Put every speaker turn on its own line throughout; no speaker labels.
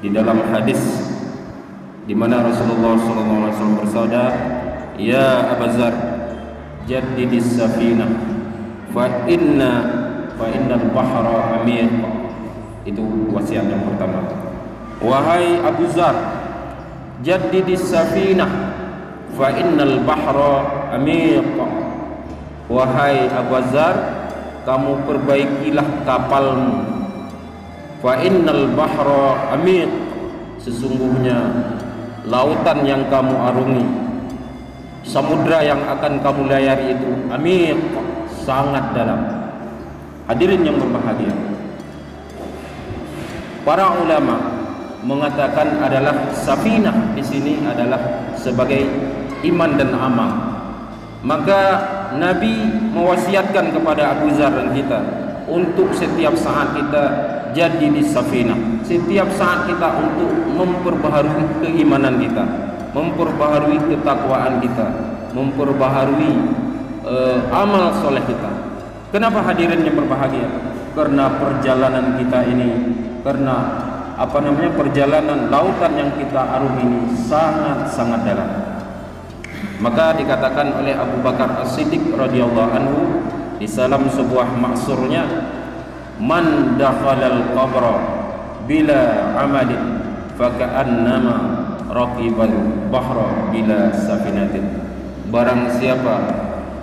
di dalam hadis di mana Rasulullah SAW bersabda, "Ya Abu Dzar, jaddidis safinah fa innal bahra amiq." Itu wasiat yang pertama. Wahai Abu Dzar, jaddidis safinah fa innal bahra amiq. Wahai Abu Dzar, kamu perbaikilah kapalmu. Fa innal bahra amiq, sesungguhnya lautan yang kamu arungi, samudra yang akan kamu layari itu amiq, sangat dalam. Hadirin yang berbahagia, para ulama mengatakan adalah safinah di sini adalah sebagai iman dan amal. Maka Nabi mewasiatkan kepada Abu Dzar dan kita untuk setiap saat kita jadi di safinah. Setiap saat kita untuk memperbaharui keimanan kita, memperbaharui ketakwaan kita, memperbaharui amal soleh kita. Kenapa hadirin yang berbahagia? Karena perjalanan kita ini, karena perjalanan lautan yang kita arungi ini sangat-sangat dalam. Maka dikatakan oleh Abu Bakar As-Siddiq radhiyallahu anhu di dalam sebuah maksurnya, "Man dakhalal qabra bila amadin faka'annama raqibal bahra bila safinatin." Barang siapa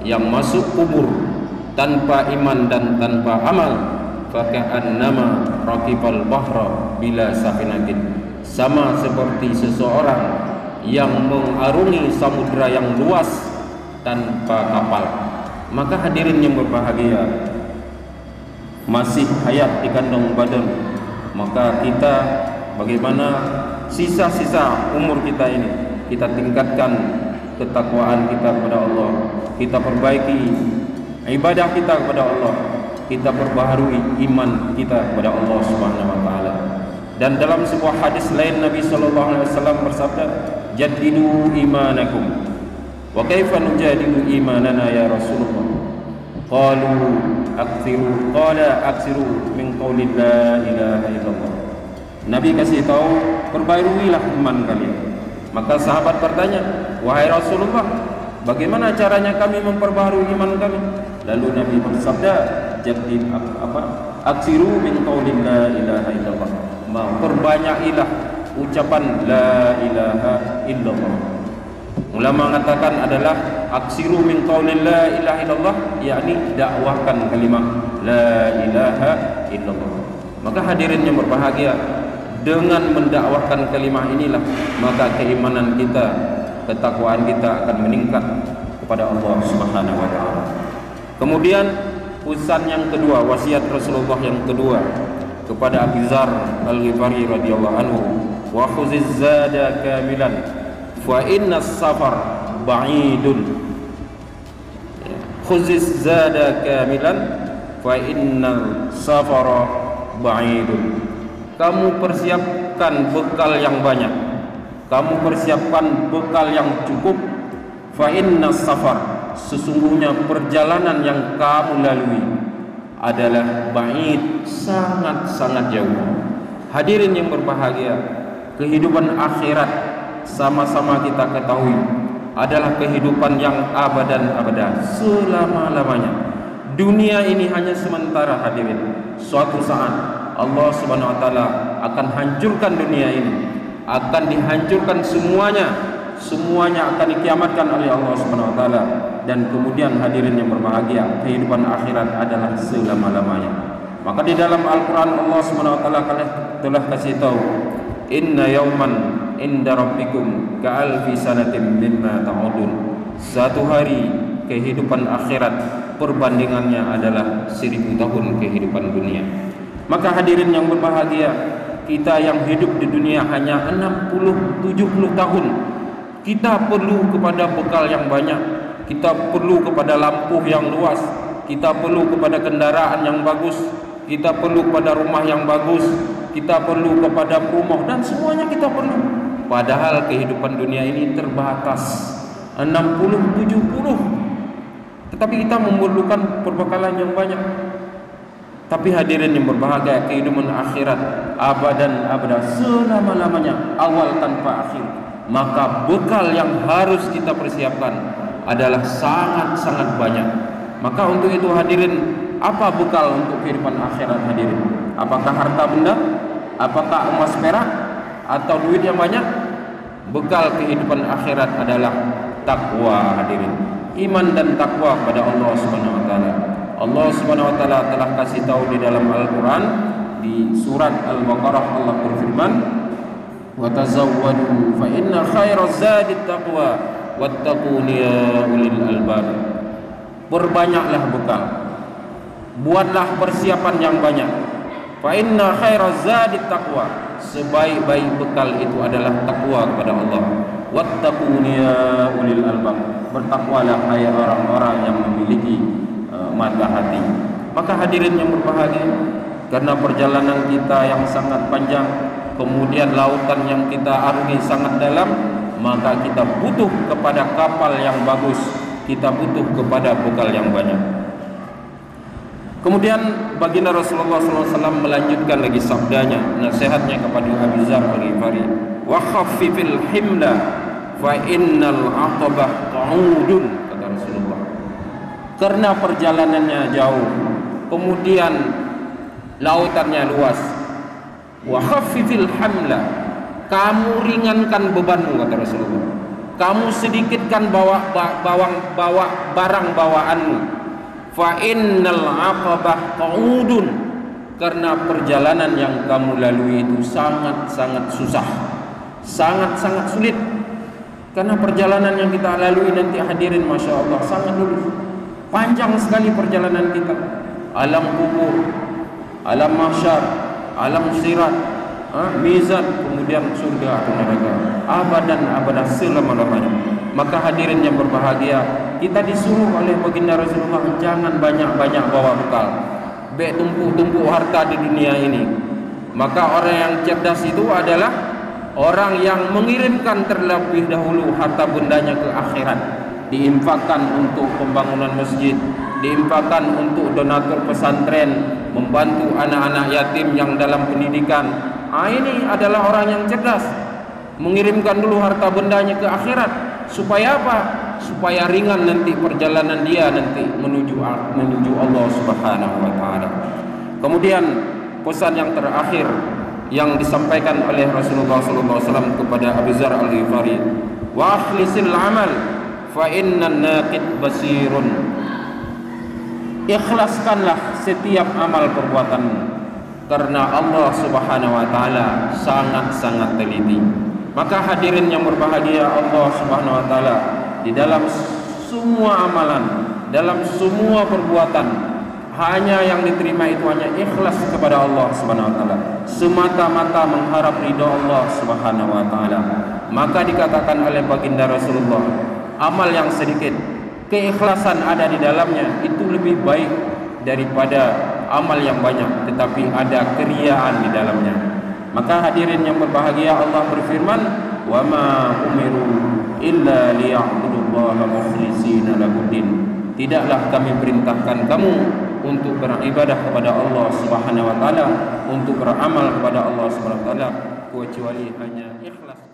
yang masuk kubur tanpa iman dan tanpa amal, faka'annama raqibal bahra bila safinatin, sama seperti seseorang yang mengarungi samudra yang luas tanpa kapal. Maka hadirin yang berbahagia, masih hayat di kandung badan, maka kita bagaimana sisa-sisa umur kita ini kita tingkatkan ketakwaan kita kepada Allah, kita perbaiki ibadah kita kepada Allah, kita perbaharui iman kita kepada Allah Subhanahu wa taala. Dan dalam sebuah hadis lain Nabi sallallahu alaihi wasallam bersabda, "Jaddidu imanakum." Wa kaifa nujadidu imanana ya Rasulullah? Qalu aktsiru, qala aksiru min qauli la ilaha illallah. Nabi kasih tahu, perbaikilah iman kalian. Maka sahabat bertanya, "Wahai Rasulullah, bagaimana caranya kami memperbaharui iman kami?" Lalu Nabi bersabda, "Jaddid aksiru min qauli la ilaha illallah." Perbanyailah ucapan la ilaha illallah. Ulama mengatakan adalah aksiru min qauli la ilaha illallah, yakni dakwahkan kalimat la ilaha illallah. Maka hadirin yang berbahagia, dengan mendakwahkan kalimat inilah maka keimanan kita, ketakwaan kita akan meningkat kepada Allah Subhanahu wa taala. Kemudian pesan yang kedua, wasiat Rasulullah yang kedua kepada Abu Dzar Al-Ghifari radhiyallahu anhu, wa khuziz zada kamilan fa innas safar ba'idun. Khuziz zada kamilan fa innal safara ba'idun. Kamu persiapkan bekal yang banyak, kamu persiapkan bekal yang cukup. Fa innas safar, sesungguhnya perjalanan yang kamu lalui adalah ba'id, sangat-sangat jauh. Hadirin yang berbahagia, kehidupan akhirat sama-sama kita ketahui adalah kehidupan yang abadan abadan, selama-lamanya. Dunia ini hanya sementara hadirin. Suatu saat Allah Subhanahu wa taala akan hancurkan dunia ini, akan dihancurkan semuanya akan dikiamatkan oleh Allah Subhanahu wa taala. Dan kemudian hadirin yang berbahagia, kehidupan akhirat adalah selama-lamanya. Maka di dalam Al-Quran Allah Subhanahu wa taala telah kasih tahu, "Inna yawman inda rabbikum ka'alfi sanatin mimma ta'udun." Satu hari kehidupan akhirat perbandingannya adalah 1000 tahun kehidupan dunia. Maka hadirin yang berbahagia, kita yang hidup di dunia hanya 60-70 tahun. Kita perlu kepada bekal yang banyak. Kita perlu kepada lampu yang luas, kita perlu kepada kendaraan yang bagus, kita perlu kepada rumah yang bagus, kita perlu kepada rumah, dan semuanya kita perlu. Padahal kehidupan dunia ini terbatas 60-70. Tetapi kita memerlukan perbekalan yang banyak. Tapi hadirin yang berbahagia, kehidupan akhirat abadan abada, selama-lamanya, awal tanpa akhir. Maka bekal yang harus kita persiapkan adalah sangat-sangat banyak. Maka untuk itu hadirin, apa bekal untuk kehidupan akhirat hadirin? Apakah harta benda? Apakah emas perak? Atau duit yang banyak? Bekal kehidupan akhirat adalah takwa hadirin. Iman dan takwa kepada Allah Subhanahu wa taala. Allah Subhanahu wa taala telah kasih tahu di dalam Al-Qur'an di surat Al-Baqarah, Allah berfirman, "Wa tazawwadu fa inna khairaz zadi taqwa wattaquni ya ulil albab." Berbanyaklah bekal. Buatlah persiapan yang banyak. Fa inna khairaz zadi taqwa. Sebaik-baik bekal itu adalah takwa kepada Allah. Wattaquni ya ulil albab. Bertakwalah hai orang-orang yang memiliki mata hati. Maka hadirin yang berbahagia, karena perjalanan kita yang sangat panjang, kemudian lautan yang kita arungi sangat dalam, maka kita butuh kepada kapal yang bagus, kita butuh kepada bekal yang banyak. Kemudian baginda Rasulullah SAW melanjutkan lagi sabdanya, nasihatnya kepada Abu Dzar Al-Ghifari, wa khaffifil himla fa innal aqabah qa'udun, kata Rasulullah. Karena perjalanannya jauh, kemudian lautannya luas, wa khaffifil hamla, kamu ringankan bebanmu, kata Rasulullah. Kamu sedikitkan bawa barang bawaanmu. Fa innal aqabah qa'udun, karena perjalanan yang kamu lalui itu sangat-sangat susah, sangat-sangat sulit. Karena perjalanan yang kita lalui nanti hadirin, Masya Allah, sangat lurus, panjang sekali perjalanan kita. Alam kubur, alam mahsyar, alam sirat, mizan, kemudian surga atau neraka, abadan abadan, selama-lamanya. Maka hadirin yang berbahagia, kita disuruh oleh baginda Rasulullah jangan banyak-banyak bawa bekal, baik tumpuk-tumpuk harta di dunia ini. Maka orang yang cerdas itu adalah orang yang mengirimkan terlebih dahulu harta bendanya ke akhirat, diinfakkan untuk pembangunan masjid, diinfakkan untuk donatur pesantren, membantu anak-anak yatim yang dalam pendidikan. Ini adalah orang yang cerdas, mengirimkan dulu harta bendanya ke akhirat. Supaya apa? Supaya ringan nanti perjalanan dia nanti menuju Allah Subhanahu wa taala. Kemudian pesan yang terakhir yang disampaikan oleh Rasulullah sallallahu alaihi wasallam kepada Abu Dzar Al-Ghifari, wa akhlisil amal fa innan naqid basirun. Ikhlaskanlah setiap amal perbuatanmu, karena Allah Subhanahu wa taala sangat-sangat teliti. Maka hadirin yang berbahagia, Allah Subhanahu wa taala di dalam semua amalan, dalam semua perbuatan, hanya yang diterima itu hanya ikhlas kepada Allah Subhanahu wa taala, semata-mata mengharap ridha Allah Subhanahu wa taala. Maka dikatakan oleh baginda Rasulullah, amal yang sedikit keikhlasan ada di dalamnya itu lebih baik daripada amal yang banyak tetapi ada keriaan di dalamnya. Maka hadirin yang berbahagia, Allah berfirman, wa ma umiru illa liya'budullaha mukhlishina lahuddin. Tidaklah kami perintahkan kamu untuk beribadah kepada Allah Subhanahu wa taala, untuk beramal kepada Allah Subhanahu wa taala kecuali hanya ikhlas.